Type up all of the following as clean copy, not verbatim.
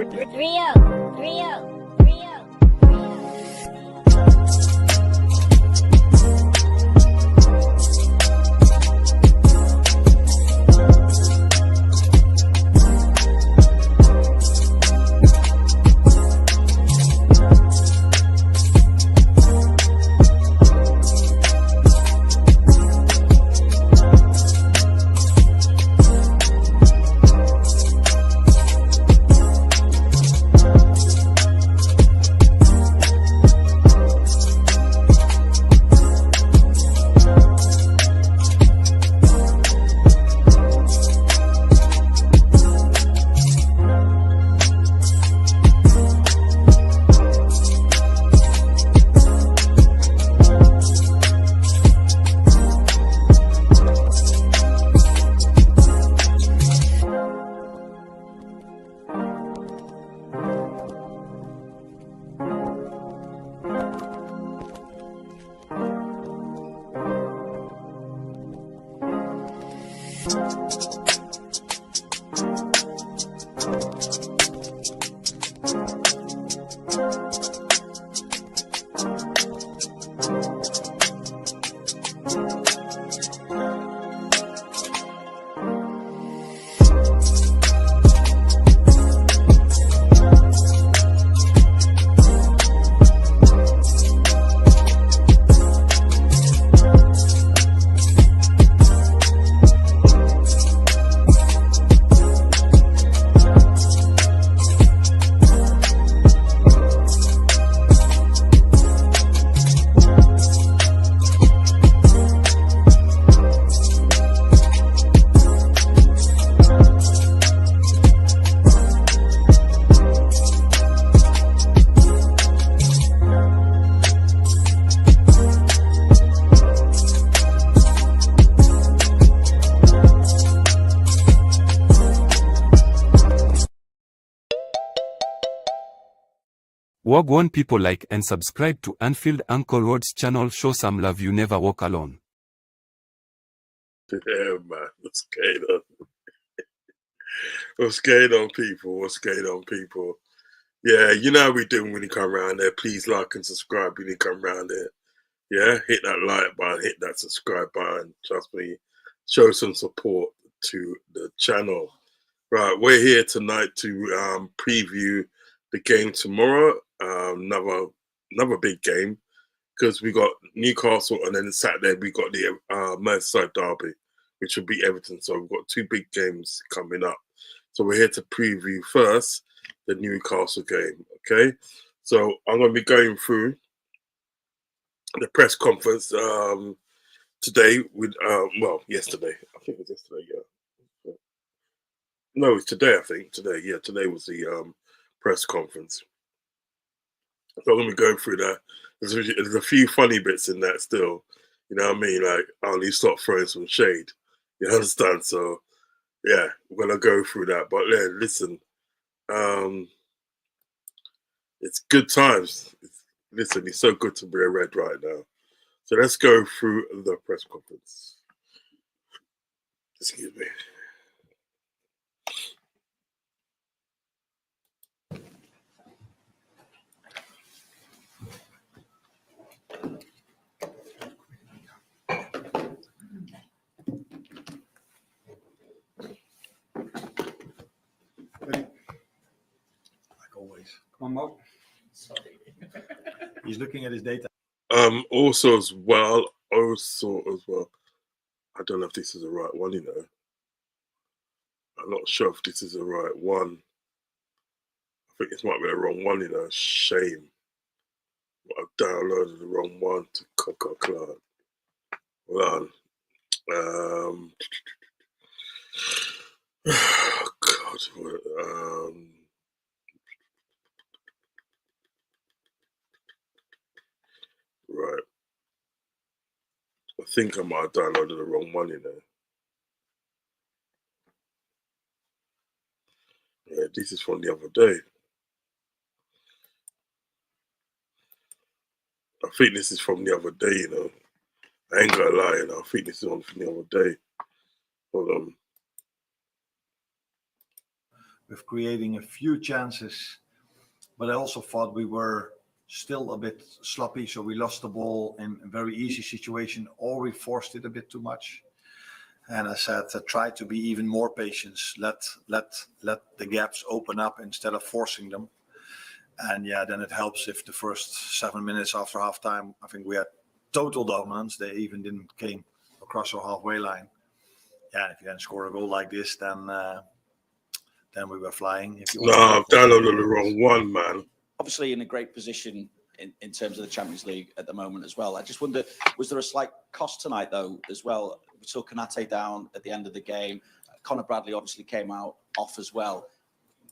Rio. Wagwan people, like and subscribe to Anfield Uncle Rodz channel. Show some love, you never walk alone. Yeah, man. What's going on? What's going on, people? What's going on, people? Yeah, you know how we do when you come around there. Please like and subscribe when you come around there. Yeah, hit that like button, hit that subscribe button. Trust me, show some support to the channel. Right, we're here tonight to preview the game tomorrow. Another big game, because we got Newcastle, and then Saturday we got the Merseyside derby, which will be Everton. So we've got two big games coming up. So we're here to preview first the Newcastle game. Okay, so I'm going to be going through the press conference today with yesterday. I think it was yesterday. Yeah, no, it's today. I think today. Yeah, today was the press conference. So I'm going to be going through that. There's a few funny bits in that still. You know what I mean? Like, I'll need to start throwing some shade. You understand? So, yeah, we're going to go through that. But yeah, listen, it's good times. Listen, it's so good to be a Red right now. So let's go through the press conference. Excuse me. Like always. Come on, Mark. Sorry. He's looking at his data. Also as well, I don't know if this is the right one, you know. I'm not sure if this is the right one. I think this might be the wrong one, you know. Shame. I've downloaded the wrong one to Coca Clan. Hold on. God, right. I think I might have downloaded the wrong one, you know. Yeah, this is from the other day. I think this is from the other day, you know. I ain't gonna lie, you know. I think this is on from the other day. Hold on. with creating a few chances. But I also thought we were still a bit sloppy, so we lost the ball in a very easy situation, or we forced it a bit too much. And I said, try to be even more patient. Let the gaps open up instead of forcing them. And yeah, then it helps if the first 7 minutes after halftime, I think we had total dominance. They even didn't came across our halfway line. Yeah, if you then score a goal like this, then we were flying. If you No, I've downloaded the wrong one, man. Obviously in a great position in terms of the Champions League at the moment as well. I just wonder, was there a slight cost tonight though as well? We saw Konate down at the end of the game. Conor Bradley obviously came out off as well.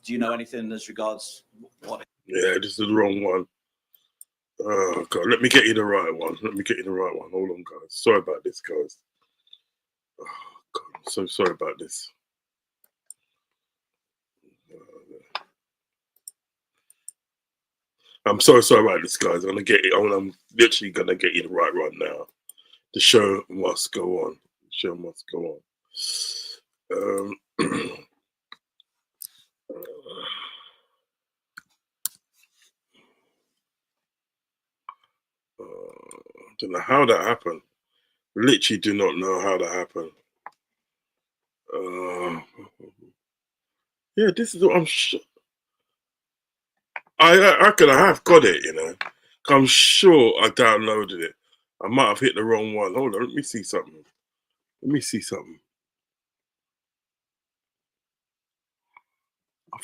Do you know anything as regards what? Yeah, this is the wrong one. Oh God, let me get you the right one. Hold on, guys. Sorry about this, guys. Oh God, I'm so sorry about this. I'm so sorry about this, guys. I'm literally gonna get you the right one now. The show must go on. Don't know how that happened. Literally do not know how that happened. Yeah, this is what I'm sure. I reckon I have got it, you know. I'm sure I downloaded it. I might have hit the wrong one. Hold on, let me see something. I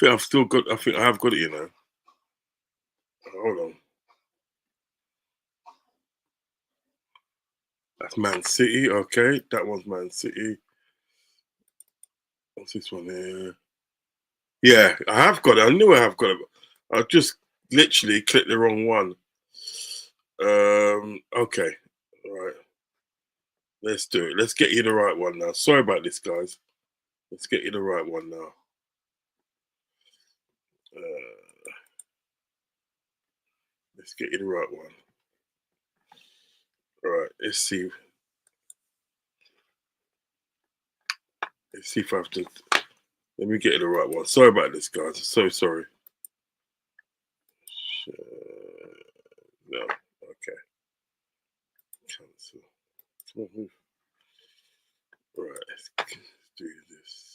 think I have got it, you know. Hold on. That's Man City, okay. That one's Man City. What's this one here? Yeah, I have got it. I knew I have got it. I just literally clicked the wrong one. Okay. All right. Let's do it. Let's get you the right one now. Sorry about this, guys. Let's get you the right one now. Let's get you the right one. All right. Let's see. Let's see if I have to. Let me get you the right one. Sorry about this, guys. I'm so sorry. No. Okay. Cancel. Come on, move. All right. Let's do this.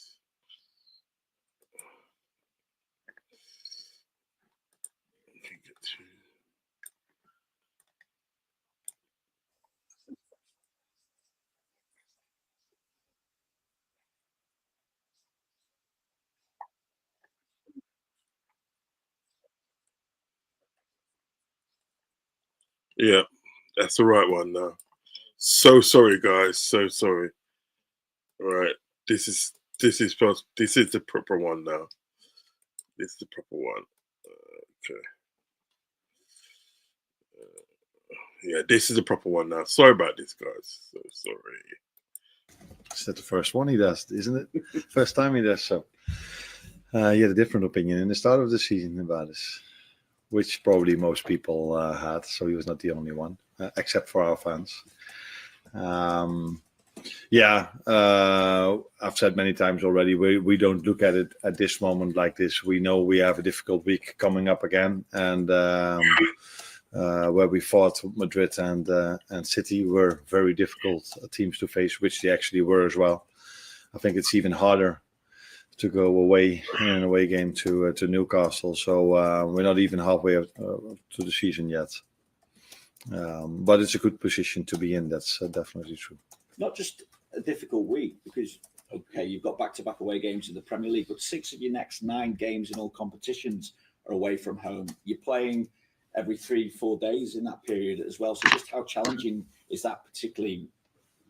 Yeah, that's the right one now. So sorry, guys. So sorry. All right, this is the proper one now. This is the proper one. Okay. Yeah, this is the proper one now. Sorry about this, guys. So sorry. Is that the first one he does, isn't it? First time he does so. He had a different opinion in the start of the season about this, which probably most people had. So he was not the only one, except for our fans. I've said many times already, we don't look at it at this moment like this. We know we have a difficult week coming up again, and where we fought Madrid and City were very difficult teams to face, which they actually were as well. I think it's even harder to go away in an away game to Newcastle. So we're not even halfway to the season yet. But it's a good position to be in. That's definitely true. Not just a difficult week because, okay, you've got back-to-back away games in the Premier League, but 6 of your next 9 games in all competitions are away from home. You're playing every 3-4 days in that period as well. So just how challenging is that, particularly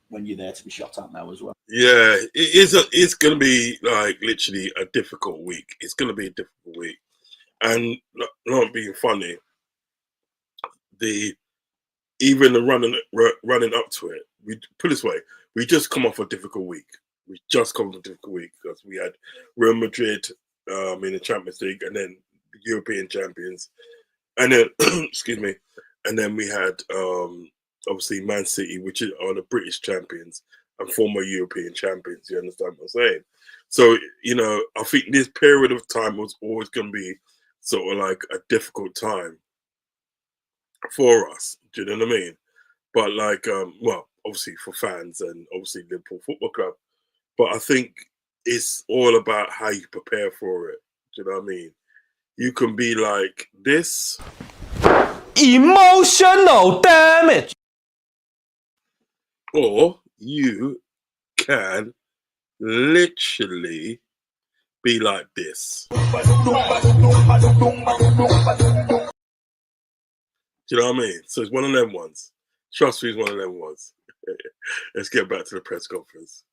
when you're there to be shot at now as well? Yeah, it's going to be like literally a difficult week. It's going to be a difficult week. And not being funny, even the running up to it, we put it this way, we just come off a difficult week. Because we had Real Madrid in the Champions League and then the European champions. And then, excuse me, and then we had obviously Man City, which are the British champions and former European champions. You understand what I'm saying? So, you know, I think this period of time was always going to be sort of like a difficult time for us. Do you know what I mean? But like, well, obviously for fans and obviously Liverpool Football Club. But I think it's all about how you prepare for it. Do you know what I mean? You can be like this. Emotional damage. Or you can literally be like this. Do you know what I mean? So it's one of them ones. Trust me, it's one of them ones. Let's get back to the press conference.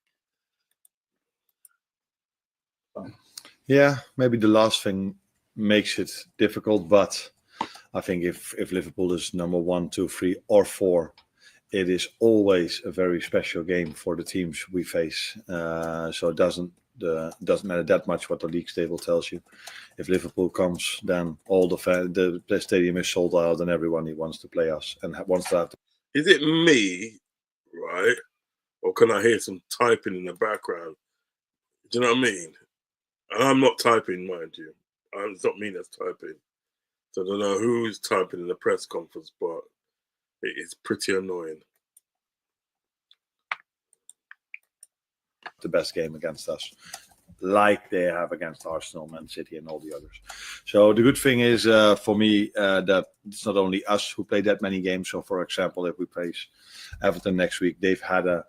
Yeah, maybe the last thing makes it difficult, but I think if Liverpool is number 1, 2, 3, or 4, it is always a very special game for the teams we face. So it doesn't matter that much what the league table tells you. If Liverpool comes, then all the stadium is sold out, and everyone wants to play us and wants to have. Is it me, right? Or can I hear some typing in the background? Do you know what I mean? And I'm not typing, mind you. It's not me that's typing. So I don't know who's typing in the press conference, but it is pretty annoying. The best game against us, like they have against Arsenal, Man City, and all the others. So the good thing is for me that it's not only us who play that many games. So for example, if we face Everton next week, they've had a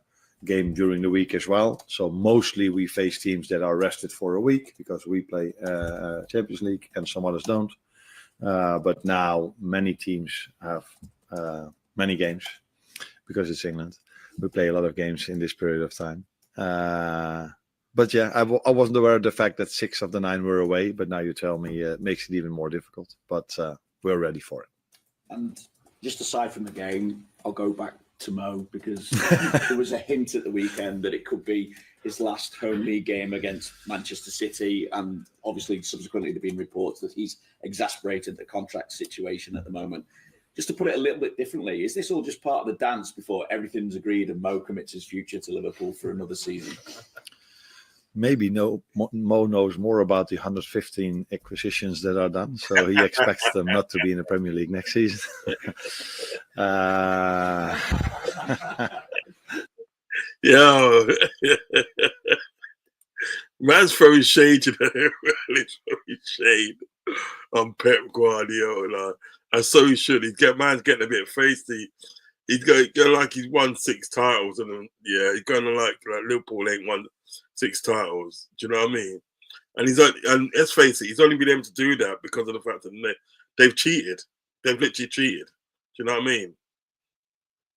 game during the week as well. So mostly we face teams that are rested for a week because we play Champions League and some others don't. But now many teams have many games because it's England. We play a lot of games in this period of time. But yeah, I wasn't aware of the fact that 6 of the 9 were away, but now you tell me it makes it even more difficult. But we're ready for it. And just aside from the game, I'll go back to Mo because there was a hint at the weekend that it could be his last home league game against Manchester City, and obviously subsequently there have been reports that he's exasperated the contract situation at the moment. Just to put it a little bit differently, is this all just part of the dance before everything's agreed and Mo commits his future to Liverpool for another season? Maybe Mo knows more about the 115 acquisitions that are done, so he expects them not to be in the Premier League next season. Yo, man's throwing shade today. Really throwing shade on Pep Guardiola. And so he should. Man's getting a bit feisty. He's going like he's won 6 titles, and yeah, he's going to like Liverpool ain't won 6 titles. Do you know what I mean? And let's face it, he's only been able to do that because of the fact that they've cheated. They've literally cheated. Do you know what I mean?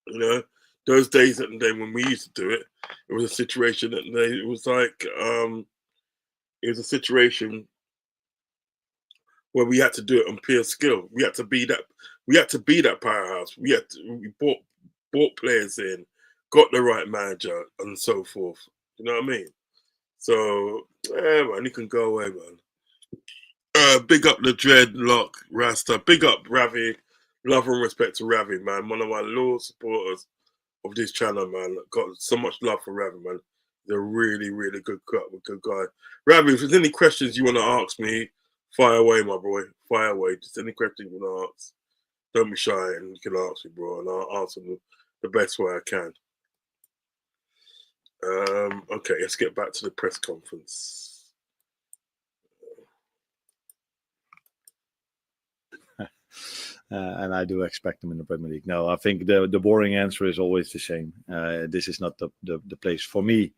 You know, those days and then when we used to do it, it was a situation that it was like it was a situation where we had to do it on pure skill. We had to be that. We had to be that powerhouse. We bought players in, got the right manager, and so forth. You know what I mean? So, yeah, man, he can go away, man. Big up the Dreadlock Rasta. Big up Ravi. Love and respect to Ravi, man. One of my loyal supporters of this channel, man. Got so much love for Ravi, man. He's a really, really good guy. Ravi, if there's any questions you want to ask me, fire away, my boy. Fire away. Just any question you want to ask. Don't be shy and you can ask me, bro, and I'll answer them the best way I can. Okay, let's get back to the press conference. And I do expect them in the Premier League. No, I think the boring answer is always the same. This is not the place for me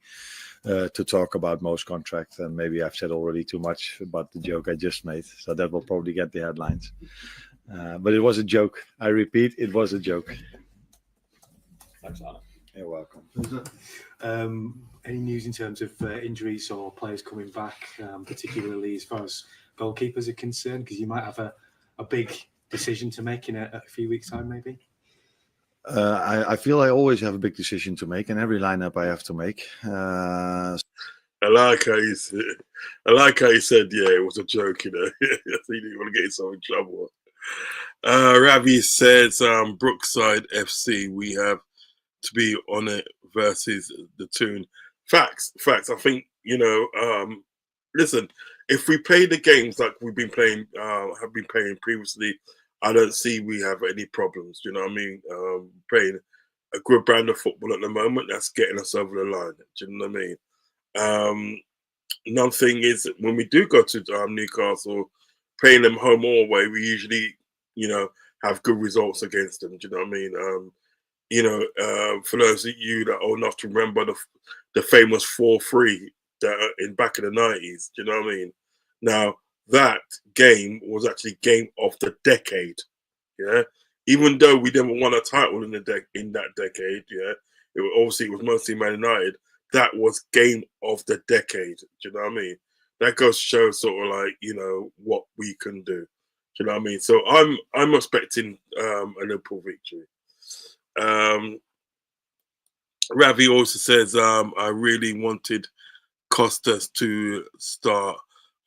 to talk about most contracts, and maybe I've said already too much about the joke I just made, so that will probably get the headlines. But it was a joke. I repeat, it was a joke. Thanks, Arne. You're welcome. Any news in terms of injuries or players coming back, particularly as far as goalkeepers are concerned? Because you might have a big decision to make in a few weeks' time, maybe. I feel I always have a big decision to make in every lineup I have to make. I like how you said, yeah, it was a joke, you know. You didn't want to get yourself in trouble. Ravi says, Brookside FC, we have to be on it versus the Toon. Facts. I think listen, if we play the games like we've been playing, have been playing previously, I don't see we have any problems. Do you know what I mean? Playing a good brand of football at the moment, that's getting us over the line. Do you know what I mean? Another thing is when we do go to Newcastle, playing them home or away, we usually, have good results against them. Do you know what I mean? For those of you that are old enough to remember the famous 4-3 in back in the 90s, do you know what I mean? Now that game was actually game of the decade. Yeah, even though we never won a title in that decade. Yeah, obviously it was mostly Man United. That was game of the decade. Do you know what I mean? That goes to show sort of like, what we can do. Do you know what I mean? So I'm expecting a Liverpool victory. Ravi also says, I really wanted Costas to start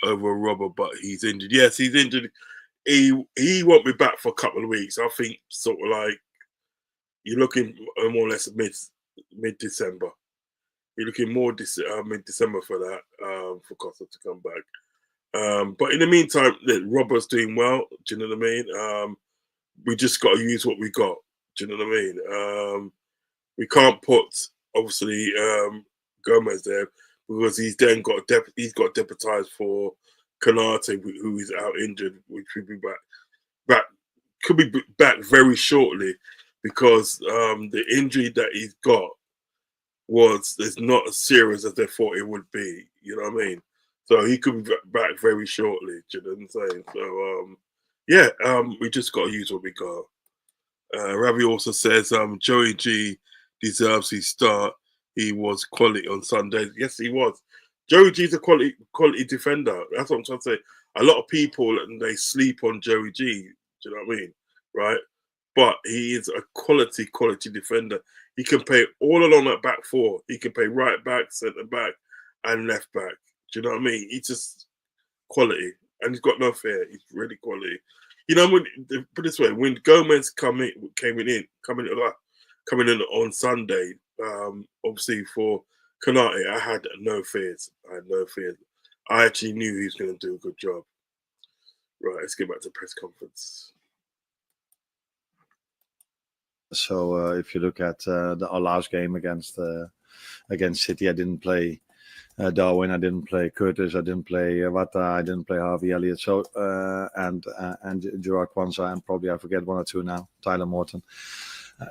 over Robert, but he's injured. Yes, he's injured. He won't be back for a couple of weeks. I think sort of like you're looking more or less mid-December. You're looking more mid-December for that, for Costa to come back. But in the meantime, Robert's doing well. Do you know what I mean? We just got to use what we got. Do you know what I mean? We can't put obviously Gomez there because he's got deputized for Canate, who is out injured, which will be could be back very shortly because the injury that he's got is not as serious as they thought it would be. You know what I mean? So he could be back very shortly. Do you know what I'm saying? So we just got to use what we got. Ravi also says Joey G deserves his start. He was quality on Sunday. Yes, he was. Joey G's a quality defender. That's what I'm trying to say. A lot of people, they sleep on Joey G. Do you know what I mean? Right? But he is a quality defender. He can play all along that back four. He can play right back, centre back, and left back. Do you know what I mean? He's just quality. And he's got no fear. He's really quality. Put it this way, when Gomez coming in on Sunday, obviously for Canate, I had no fears. I actually knew he was going to do a good job. Right, let's get back to press conference. So if you look at our last game against City, I didn't play Darwin, I didn't play Curtis, I didn't play Wata, I didn't play Harvey Elliott, so and Gerard Kwanzaa, and probably I forget one or two now, Tyler Morton.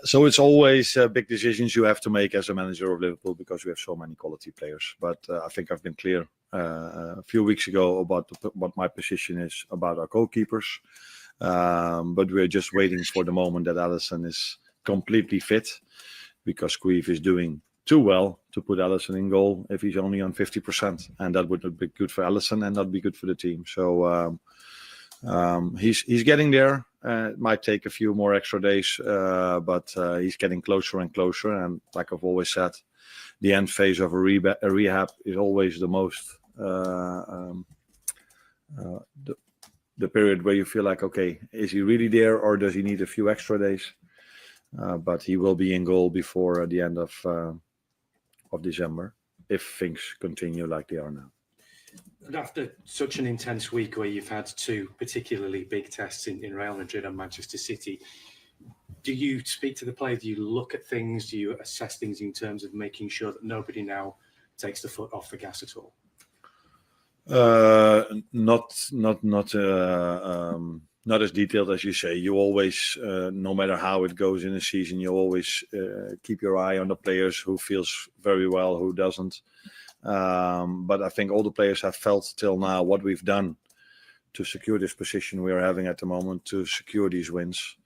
So it's always big decisions you have to make as a manager of Liverpool because we have so many quality players. But I think I've been clear a few weeks ago about what my position is about our goalkeepers. But we're just waiting for the moment that Alisson is completely fit because Cruyff is doing too well to put Alisson in goal if he's only on 50%. And that would not be good for Alisson and not be good for the team. So he's getting there. It might take a few more extra days, but he's getting closer and closer. And like I've always said, the end phase of a rehab is always the most the period where you feel like, okay, is he really there or does he need a few extra days? But he will be in goal before the end of December if things continue like they are now. And after such an intense week where you've had two particularly big tests in Real Madrid and Manchester City, do you speak to the players? Do you look at things? Do you assess things in terms of making sure that nobody now takes the foot off the gas at all? Not as detailed as you say. You always, no matter how it goes in a season, you always keep your eye on the players who feels very well, who doesn't. But I think all the players have felt till now what we've done to secure this position we are having at the moment, to secure these wins.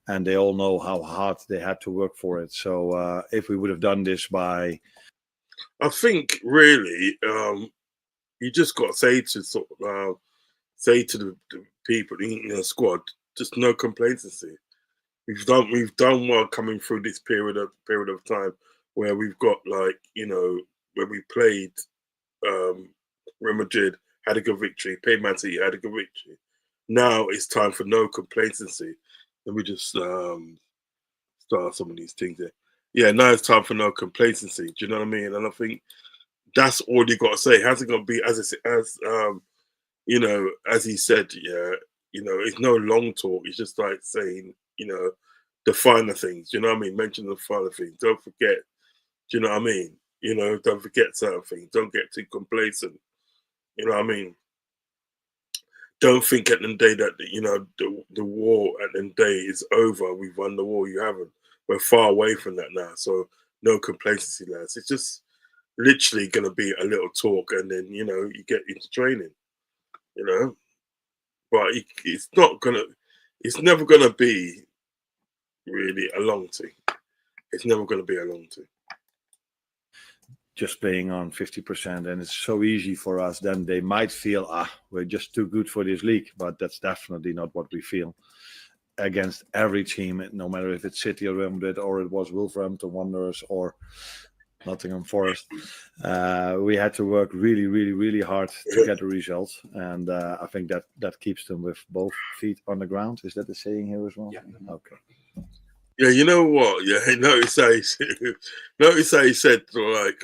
And they all know how hard they had to work for it. So if we would have done this by... I think really you just got to say to the people in the squad, just no complacency. We've done well coming through this period of time where we've got where we played Real Madrid, had a good victory, played Man City, had a good victory. Now it's time for no complacency. Let me just start some of these things here. Yeah, now it's time for no complacency. Do you know what I mean? And I think that's all you got to say. It hasn't got to be as you know, as he said, yeah, you know, it's no long talk. It's just like saying, you know, the finer things. You know what I mean? Mention the finer things. Don't forget. Do you know what I mean? You know, don't forget certain things. Don't get too complacent. You know what I mean? Don't think at the end of the day that, you know, the war at the end of the day is over. We've won the war. You haven't. We're far away from that now. So no complacency, lads. It's just literally going to be a little talk, and then, you know, you get into training, you know. But it's not going to, it's never going to be really a long thing. It's never going to be a long thing. Just playing on 50%, and it's so easy for us. Then they might feel, we're just too good for this league, but that's definitely not what we feel against every team, no matter if it's City or Real Madrid, or it was Wolverhampton Wanderers or Nottingham Forest. We had to work really, really, really hard to get the results, and I think that keeps them with both feet on the ground. Is that the saying here as well? Yeah. Okay. Yeah, you know what? Yeah, notice how he said like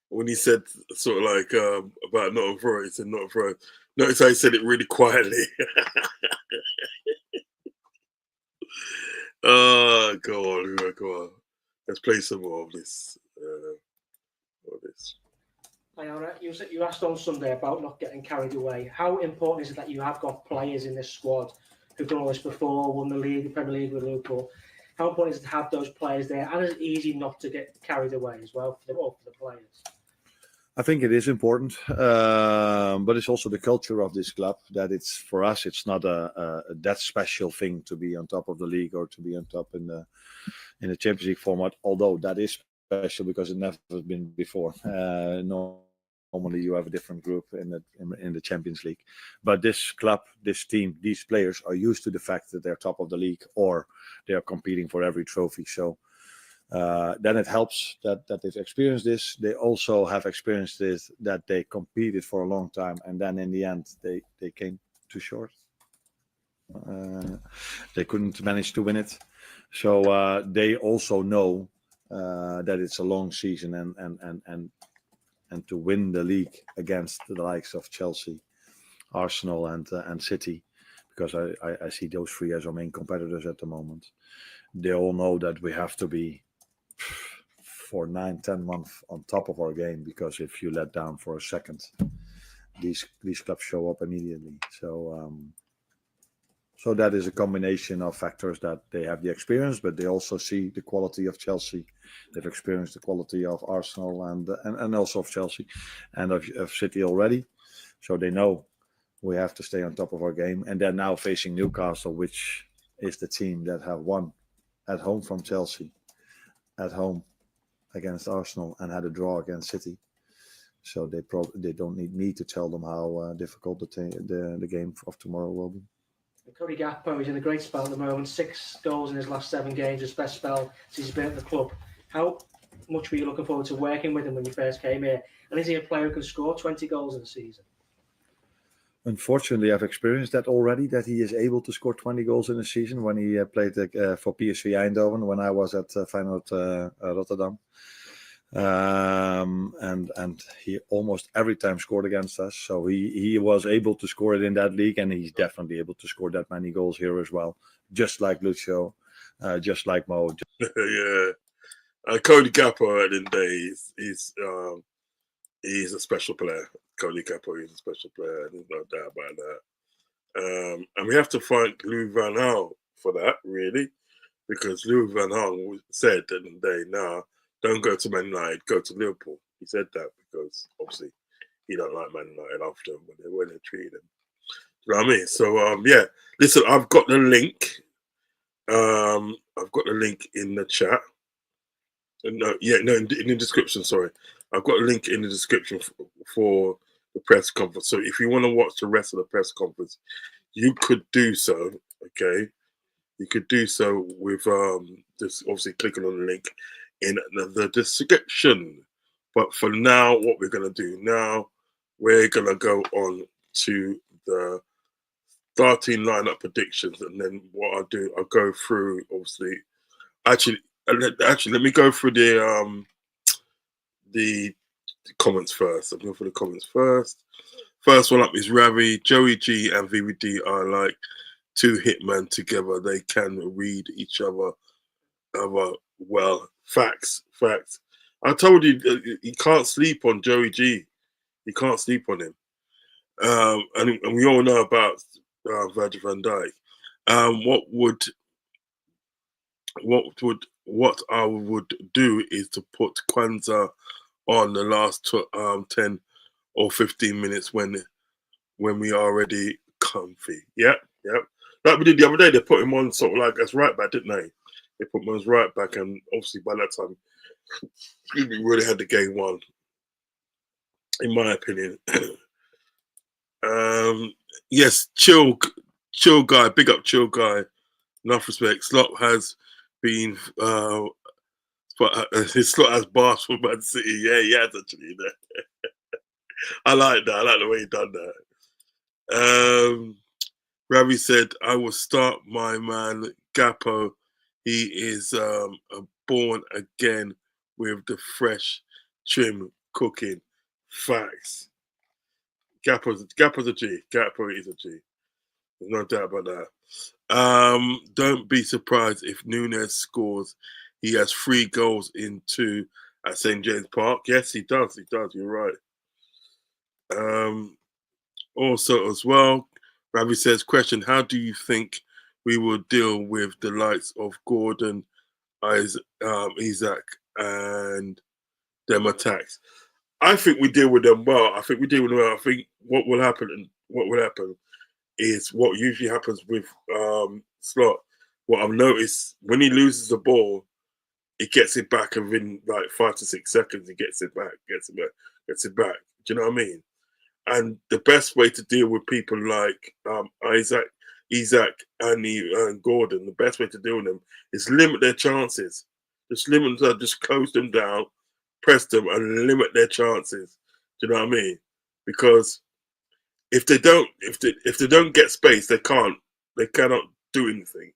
when he said sort of like about Nottingham Forest, he said Nottingham Forest. Notice how he said it really quietly. Go on. Let's play some more of this. Iona, you asked on Sunday about not getting carried away. How important is it that you have got players in this squad who've done all this before, won the league, the Premier League with Liverpool? How important is it to have those players there? And it's easy not to get carried away as well for the players. I think it is important, but it's also the culture of this club that it's, for us, it's not a that special thing to be on top of the league or to be on top in the Champions League format. Although that is special because it never has been before. Normally you have a different group in the Champions League, but this club, this team, these players are used to the fact that they're top of the league or they are competing for every trophy. So. Then it helps that they've experienced this. They also have experienced this, that they competed for a long time, and then in the end they came too short. They couldn't manage to win it. So they also know that it's a long season, and to win the league against the likes of Chelsea, Arsenal, and City, because I see those three as our main competitors at the moment. They all know that we have to be for 9-10 months on top of our game, because if you let down for a second, these clubs show up immediately. So that is a combination of factors, that they have the experience, but they also see the quality of Chelsea. They've experienced the quality of Arsenal and also of Chelsea and of City already. So they know we have to stay on top of our game. And they're now facing Newcastle, which is the team that have won at home from Chelsea, at home against Arsenal, and had a draw against City. So they don't need me to tell them how difficult the game of tomorrow will be. Cody Gakpo is in a great spell at the moment. 6 goals in his last 7 games, his best spell since he's been at the club. How much were you looking forward to working with him when you first came here? And is he a player who can score 20 goals in a season? Unfortunately, I've experienced that already, that he is able to score 20 goals in a season when he played for PSV Eindhoven when I was at Feyenoord Rotterdam. And he almost every time scored against us. So he was able to score it in that league, and he's definitely able to score that many goals here as well. Just like Lucio, just like Mo. Yeah. Cody Gakpo at the end of the day, he's a special player. Cody Gakpo is a special player. There's no doubt about that. And we have to thank Louis van Gaal for that, really, because Louis van Gaal said at the end of the day, nah, don't go to Man United, go to Liverpool. He said that because obviously he don't like Man United after when they treated him. You know what I mean? So yeah, listen, I've got the link. I've got the link in the chat. In the description. Sorry, I've got a link in the description for the press conference. So if you want to watch the rest of the press conference, you could do so. Okay, you could do so with just obviously clicking on the link in the description. But for now, what we're gonna do now, we're gonna go on to the starting lineup predictions, and then what I'll do, I'll go through obviously. Actually, let me go through the comments first. I'm going for the comments first. First one up is Ravi. Joey G and VVD are like two hitmen together. They can read each other well. Facts. I told you you can't sleep on Joey G. You can't sleep on him. And we all know about Virgil van Dijk. What I would do is to put Kwanzaa on the last 10 or 15 minutes when we are already comfy. Yep. Like we did the other day, they put him on sort of like as right back, didn't they? They put him on as right back, and obviously by that time, we really had the game won, in my opinion. Yes, chill guy, big up chill guy. Enough respect. Slot has been, his slot has bars for Man City. Yeah, he has actually. I like that. I like the way he done that. Ravi said, I will start my man Gappo. He is born again with the fresh trim cooking. Facts. Gappo's a G. Gappo is a G. There's no doubt about that. Don't be surprised if Nunes scores. He has 3 goals in 2 at St. James Park. Yes, he does. You're right. Also, as well, Ravi says, question, how do you think we will deal with the likes of Gordon, Isaac, and them attacks? I think we deal with them well. I think what will happen is what usually happens with Slot. What I've noticed, when he loses the ball, he gets it back, and within like 5 to 6 seconds, he gets it back. Do you know what I mean? And the best way to deal with people like Isaac, and Gordon, the best way to deal with them is limit their chances. Just close them down, press them, and limit their chances. Do you know what I mean? Because if they don't get space, they cannot do anything.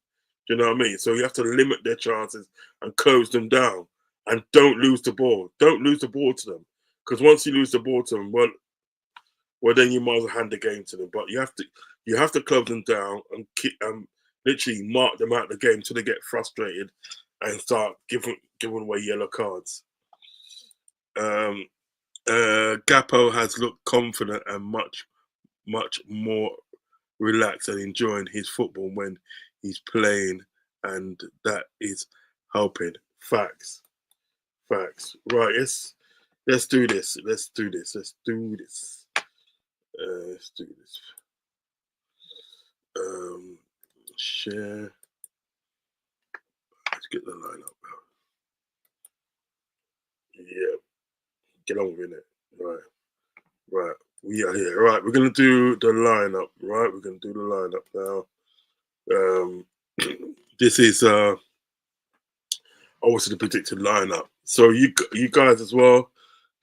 Do you know what I mean? So you have to limit their chances and close them down, and don't lose the ball. Don't lose the ball to them, because once you lose the ball to them, well, then you might as well hand the game to them. But you have to close them down and literally mark them out of the game until they get frustrated and start giving away yellow cards. Gappo has looked confident and much more relaxed and enjoying his football when he's playing, and that is helping. Facts. Right, let's do this. Share. Let's get the line up now. Yeah. Get on with it. Right. We are here. Right. We're going to do the lineup. Right. We're going to do the lineup now. This is obviously the predicted lineup. So you guys as well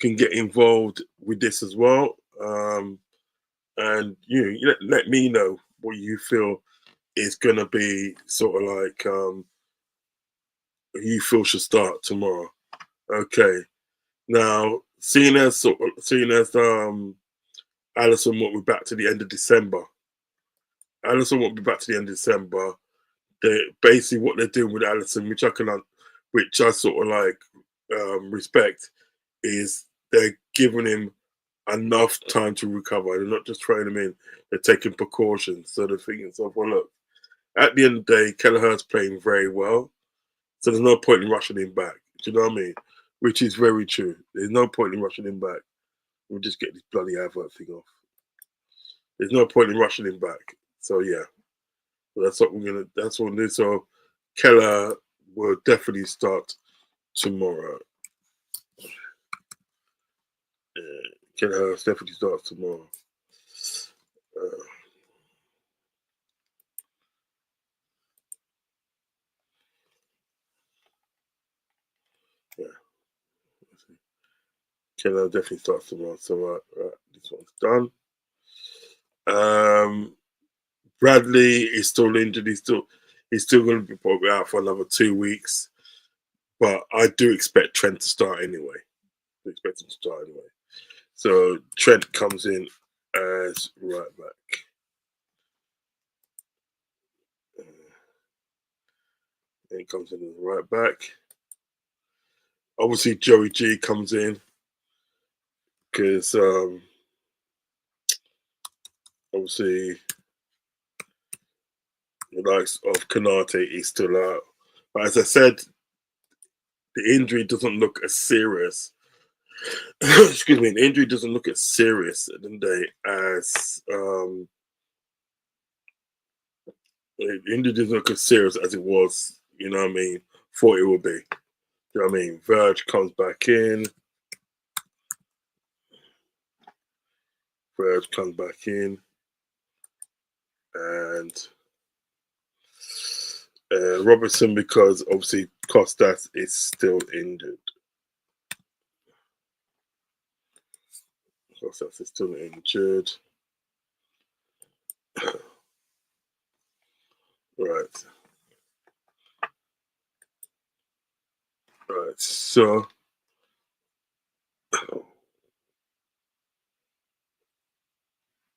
can get involved with this as well. And you let me know what you feel is going to be sort of like you feel should start tomorrow. Okay. Now, seeing as Alisson won't be back to the end of December. Basically what they're doing with Alisson, which I sort of like respect, is they're giving him enough time to recover. They're not just throwing him in; they're taking precautions. So they're thinking, well, look, at the end of the day, Kelleher's playing very well, so there's no point in rushing him back. Do you know what I mean? Which is very true. There's no point in rushing him back. We'll just get this bloody advert thing off. There's no point in rushing him back. So yeah, that's what we're gonna do. So Kelleher will definitely start tomorrow. Kelleher definitely starts tomorrow. Yeah. Kelleher definitely starts tomorrow. So this one's done. Bradley is still injured. He's still going to be probably out for another 2 weeks. But I do expect Trent to start anyway. expect him to start anyway. So Trent comes in as right back. He comes in as right back. Obviously, Joey G comes in because obviously the likes of Kanate is still out. But as I said, the injury doesn't look as serious. Excuse me, the injury doesn't look as serious at the end of the day as the injury doesn't look as serious as it was, you know what I mean, thought it would be. You know what I mean? Verge comes back in. And Robertson, because obviously Costas is still injured. Costas is still injured. Right. Right. So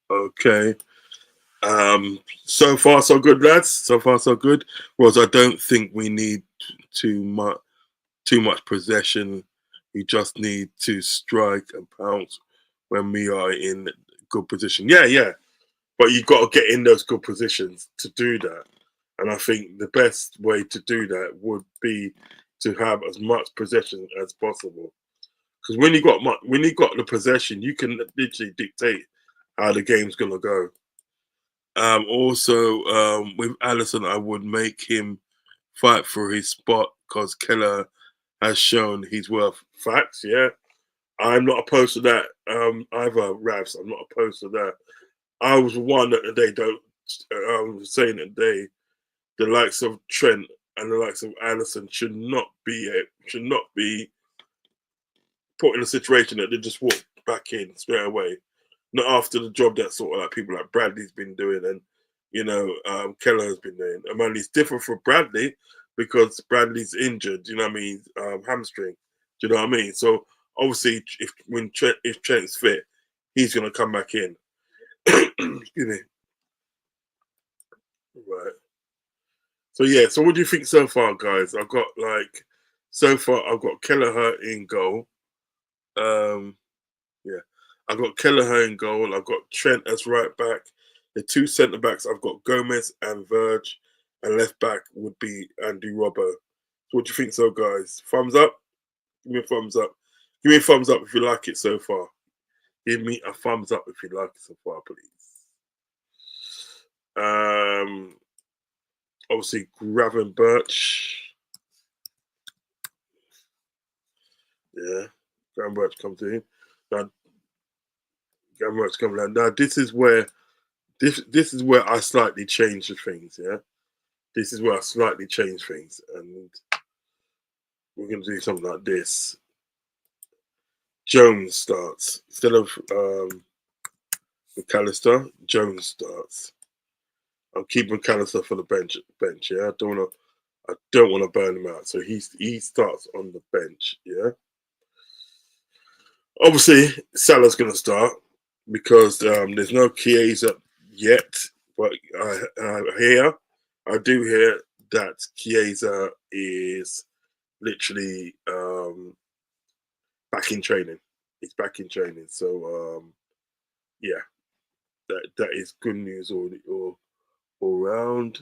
okay. So far so good, lads. So far so good. Whereas I don't think we need too much possession. We just need to strike and pounce when we are in good position. Yeah. But you've got to get in those good positions to do that. And I think the best way to do that would be to have as much possession as possible. Because when you got the possession, you can literally dictate how the game's gonna go. Also, with Allison, I would make him fight for his spot because Keller has shown he's worth facts. Yeah, I'm not opposed to that. Either Ravs, I'm not opposed to that. I was one that they don't saying that the likes of Trent and the likes of Allison should not be put in a situation that they just walk back in straight away. Not after the job that sort of like people like Bradley's been doing and Keller has been doing. I mean, it's different for Bradley because Bradley's injured. You know what I mean? Hamstring. Do you know what I mean? So obviously, if Trent's fit, he's gonna come back in. Excuse me. Right. So yeah. So what do you think so far, guys? I've got Kelleher in goal. Yeah. I've got Kelleher in goal. I've got Trent as right back. The two centre backs, I've got Gomez and Verge, and left back would be Andy Robbo. So what do you think so, guys? Thumbs up? Give me a thumbs up. Give me a thumbs up if you like it so far. Give me a thumbs up if you like it so far, please. Obviously, Graven Birch. Yeah, Graven Birch comes in. Now, this is where I slightly change the things. Yeah, this is where I slightly change things, and we're going to do something like this. Jones starts instead of McAllister. Jones starts. I'm keeping McAllister for the bench. Yeah, I don't want to burn him out. So he starts on the bench. Yeah. Obviously, Salah's going to start because there's no Chiesa yet, but I do hear that Chiesa is literally back in training. He's back in training, so yeah, that is good news all round.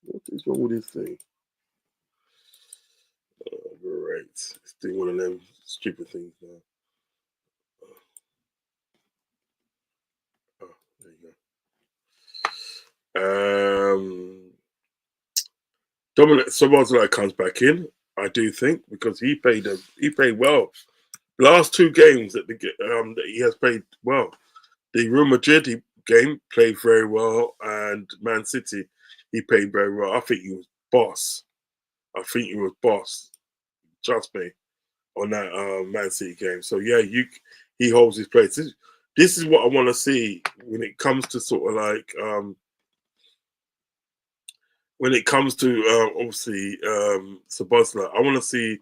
What is wrong with this thing? Great. It's doing one of them stupid things now. Oh, there you go. Dominic Szoboszlai comes back in, I do think, because he played well. Last two games that he has played well. The Real Madrid game played very well, and Man City he played very well. I think he was boss. Trust me, on that Man City game. So yeah, he holds his place. This is what I want to see when it comes to sort of like when it comes to obviously Szoboszlai. I want to see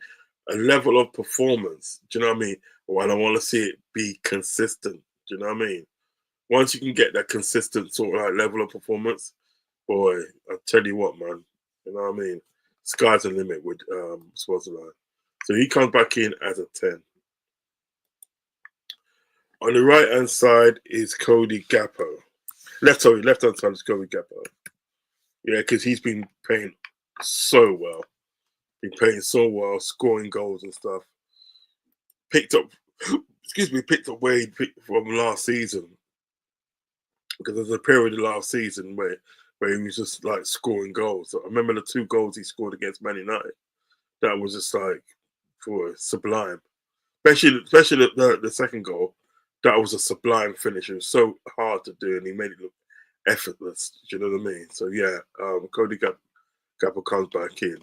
a level of performance. Do you know what I mean? Well, I want to see it be consistent. Do you know what I mean? Once you can get that consistent sort of like level of performance, boy, I tell you what, man. You know what I mean? Sky's the limit with Swaziland. So he comes back in as a 10. On the right hand side is Cody Gakpo. Left hand side is Cody Gakpo. Yeah, because he's been playing so well. Scoring goals and stuff. Picked up where he picked from last season. Because there's a period of last season where he was just like scoring goals. I remember the 2 goals he scored against Man United. That was just like sublime. Especially the second goal. That was a sublime finish. It was so hard to do, and he made it look effortless. Do you know what I mean? So yeah, Cody Gakpo comes back in,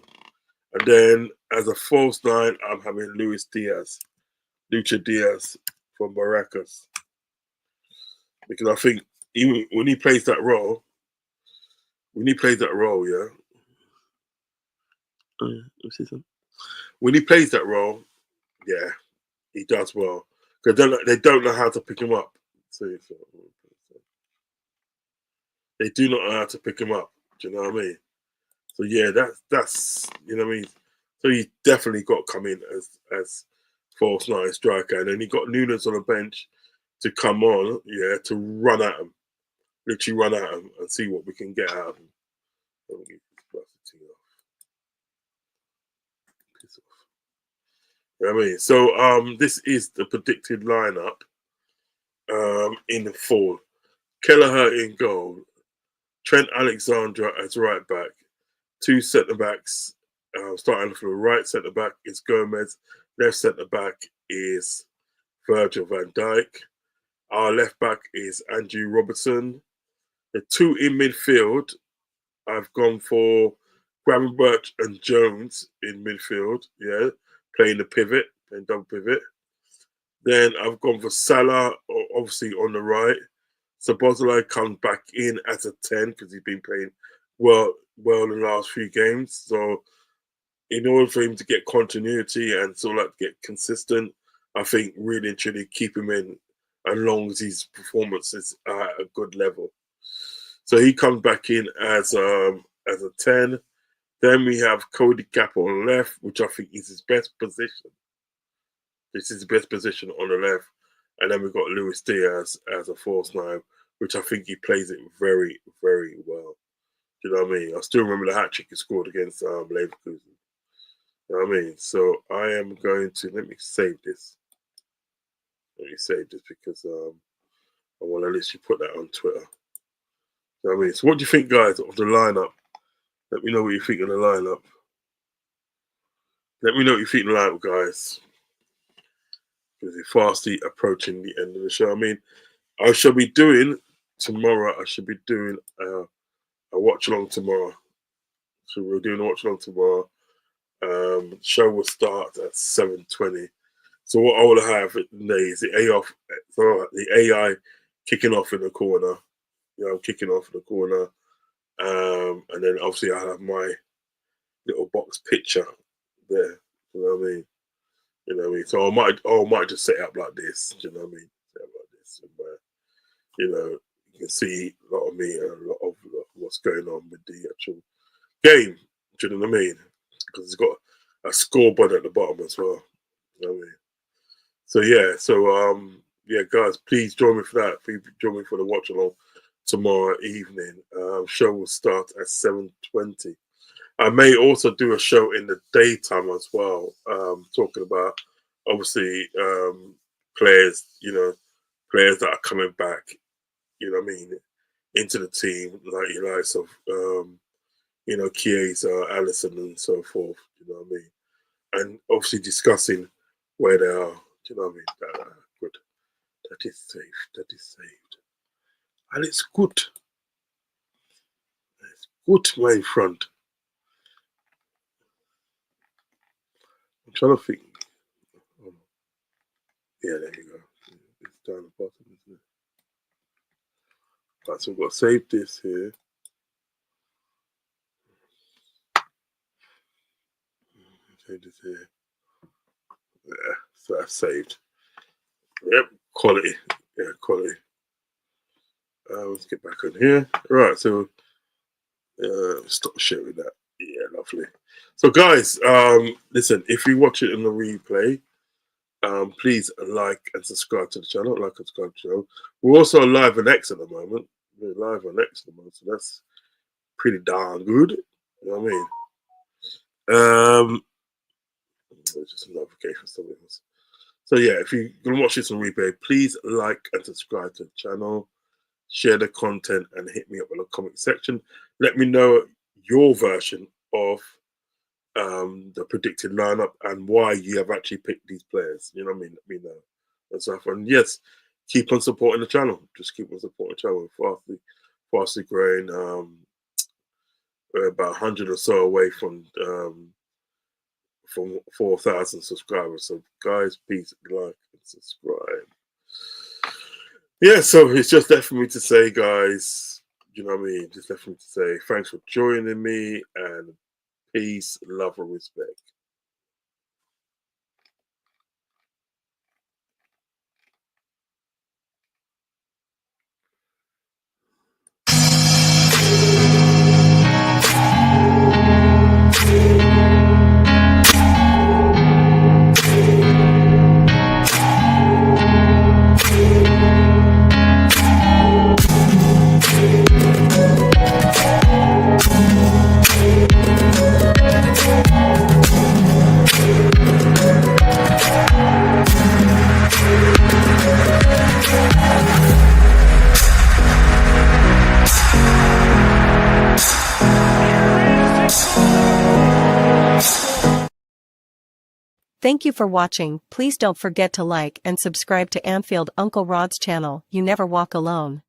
and then as a false 9, I'm having Lucha Diaz from Baracas, because I think even when he plays that role, yeah. When he plays that role, yeah, he does well. Because they don't know how to pick him up. They do not know how to pick him up. Do you know what I mean? So yeah, that's you know what I mean. So he definitely got to come in as false 9 striker, and then he got Nunes on the bench to come on, yeah, to run at him, literally run at him and see what we can get out of him. You know what I mean? So this is the predicted lineup in the fall. Kelleher in goal, Trent Alexander as right back, 2 centre backs. Starting from the right centre back is Gomez, left centre back is Virgil van Dijk. Our left back is Andrew Robertson. The 2 in midfield, I've gone for Gravenberch and Jones in midfield, yeah, playing double pivot. Then I've gone for Salah, obviously on the right. Szoboszlai comes back in as a 10 because he's been playing well in the last few games. So in order for him to get continuity and sort of like get consistent, I think really and truly keep him in as long as his performance is at a good level. So he comes back in as a 10. Then we have Cody Gakpo on the left, which I think is his best position. This is the best position on the left. And then we've got Luis Diaz as a false 9, which I think he plays it very, very well. Do you know what I mean? I still remember the hat trick he scored against Leverkusen. You know what I mean? So I am going to, let me save this. Because I want to literally put that on Twitter. You know what I mean? So what do you think, guys, of the lineup? Let me know what you think of the lineup. Let me know what you think of the lineup, guys. Because we're fastly approaching the end of the show. I mean, I shall be doing tomorrow. I should be doing a watch along tomorrow. So we're doing a watch along tomorrow. Show will start at 7:20. So what I will have today is the AI kicking off in the corner. You know, kicking off in the corner. And then obviously I have my little box picture there. You know what I mean? You know what I mean? So I might just set it up like this. Do you know what I mean? Set up like this. And, you know, you can see a lot of me and a lot of what's going on with the actual game. Do you know what I mean? Because it's got a scoreboard at the bottom as well. You know what I mean? So yeah, guys, please join me for that. Please join me for the watch along tomorrow evening. Show will start at 7:20. I may also do a show in the daytime as well, talking about obviously players that are coming back, you know what I mean, into the team, like your likes of Chiesa, Alisson and so forth, you know what I mean? And obviously discussing where they are, do you know what I mean? Good. That is saved. And it's good. It's good, my friend. I'm trying to think. Oh, yeah, there you go. It's down the bottom, isn't it? Right, so we've got to save this here. Save this here. Yeah, so that's saved. Yep, quality. Yeah, quality. Let's get back on here. Right, so stop sharing that. Yeah, lovely. So guys, listen, if you watch it in the replay, please like and subscribe to the channel. Like and subscribe to the channel. We're also live on X at the moment. We're live on X at the moment, so that's pretty darn good. You know what I mean? Just a notification. Something else. So yeah, if you're gonna watch this on replay, please like and subscribe to the channel, share the content, and hit me up in the comment section. Let me know your version of the predicted lineup and why you have actually picked these players. You know what I mean? Let me know and stuff. And yes, keep on supporting the channel. Just keep on supporting the channel. Fastly growing. We're about 100 or so away from 4,000 subscribers. So guys, please like and subscribe. Yeah, so it's just left for me to say, guys, you know what I mean? Just left for me to say thanks for joining me, and peace, love, and respect. Thank you for watching. Please don't forget to like and subscribe to Anfield Uncle Rodz channel. You never walk alone.